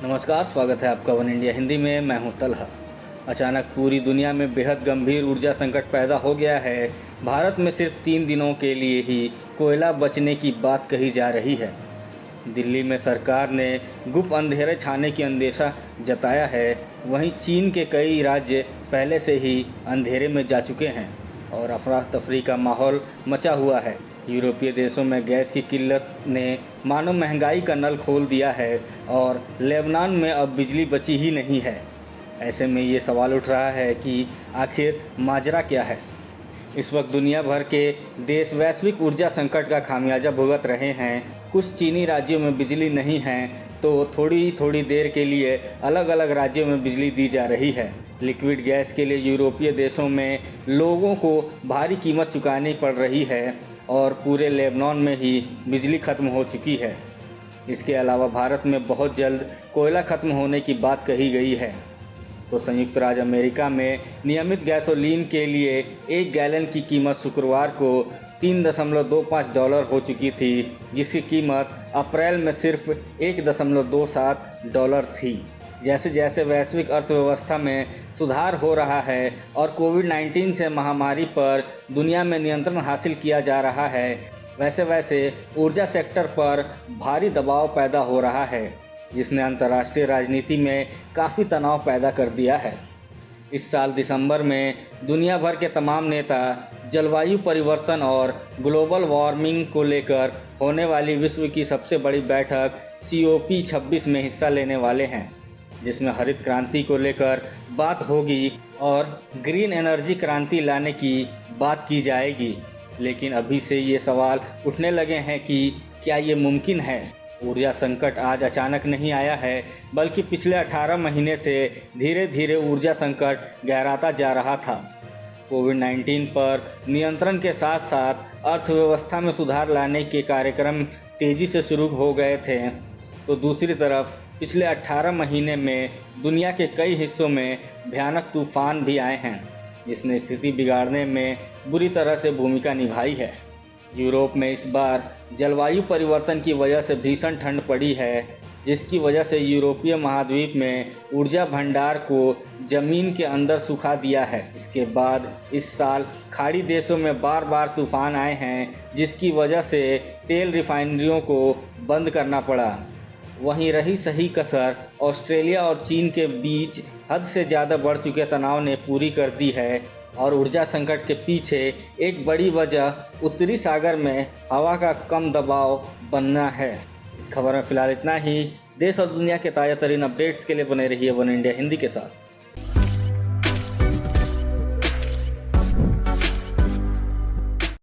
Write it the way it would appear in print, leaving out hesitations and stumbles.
नमस्कार, स्वागत है आपका वन इंडिया हिंदी में। मैं हूं तलहा। अचानक पूरी दुनिया में बेहद गंभीर ऊर्जा संकट पैदा हो गया है। भारत में सिर्फ 3 दिनों के लिए ही कोयला बचने की बात कही जा रही है। दिल्ली में सरकार ने गुप्त अंधेरे छाने की अंदेशा जताया है। वहीं चीन के कई राज्य पहले से ही अंधेरे में जा चुके हैं और अफरा तफरी का माहौल मचा हुआ है। यूरोपीय देशों में गैस की किल्लत ने मानो महंगाई का नल खोल दिया है और लेबनान में अब बिजली बची ही नहीं है। ऐसे में ये सवाल उठ रहा है कि आखिर माजरा क्या है। इस वक्त दुनिया भर के देश वैश्विक ऊर्जा संकट का खामियाजा भुगत रहे हैं। कुछ चीनी राज्यों में बिजली नहीं है तो थोड़ी देर के लिए अलग अलग राज्यों में बिजली दी जा रही है। लिक्विड गैस के लिए यूरोपीय देशों में लोगों को भारी कीमत चुकानी पड़ रही है और पूरे लेबनान में ही बिजली खत्म हो चुकी है। इसके अलावा भारत में बहुत जल्द कोयला खत्म होने की बात कही गई है। तो संयुक्त राज्य अमेरिका में नियमित गैसोलीन के लिए 1 गैलन की कीमत शुक्रवार को $3.25 हो चुकी थी, जिसकी कीमत अप्रैल में सिर्फ $1.27 थी। जैसे जैसे वैश्विक अर्थव्यवस्था में सुधार हो रहा है और कोविड-19 से महामारी पर दुनिया में नियंत्रण हासिल किया जा रहा है, वैसे वैसे ऊर्जा सेक्टर पर भारी दबाव पैदा हो रहा है, जिसने अंतर्राष्ट्रीय राजनीति में काफ़ी तनाव पैदा कर दिया है। इस साल दिसंबर में दुनिया भर के तमाम नेता जलवायु परिवर्तन और ग्लोबल वार्मिंग को लेकर होने वाली विश्व की सबसे बड़ी बैठक COP26 में हिस्सा लेने वाले हैं, जिसमें हरित क्रांति को लेकर बात होगी और ग्रीन एनर्जी क्रांति लाने की बात की जाएगी। लेकिन अभी से ये सवाल उठने लगे हैं कि क्या ये मुमकिन है। ऊर्जा संकट आज अचानक नहीं आया है, बल्कि पिछले 18 महीने से धीरे धीरे ऊर्जा संकट गहराता जा रहा था। कोविड-19 पर नियंत्रण के साथ साथ अर्थव्यवस्था में सुधार लाने के कार्यक्रम तेज़ी से शुरू हो गए थे, तो दूसरी तरफ पिछले 18 महीने में दुनिया के कई हिस्सों में भयानक तूफान भी आए हैं, जिसने स्थिति बिगाड़ने में बुरी तरह से भूमिका निभाई है। यूरोप में इस बार जलवायु परिवर्तन की वजह से भीषण ठंड पड़ी है, जिसकी वजह से यूरोपीय महाद्वीप में ऊर्जा भंडार को ज़मीन के अंदर सुखा दिया है। इसके बाद इस साल खाड़ी देशों में बार बार तूफान आए हैं, जिसकी वजह से तेल रिफाइनरियों को बंद करना पड़ा। वहीं रही सही कसर ऑस्ट्रेलिया और चीन के बीच हद से ज़्यादा बढ़ चुके तनाव ने पूरी कर दी है और ऊर्जा संकट के पीछे एक बड़ी वजह उत्तरी सागर में हवा का कम दबाव बनना है। इस खबर में फ़िलहाल इतना ही। देश और दुनिया के ताज़ा तरीन अपडेट्स के लिए बने रहिए वन इंडिया हिंदी के साथ।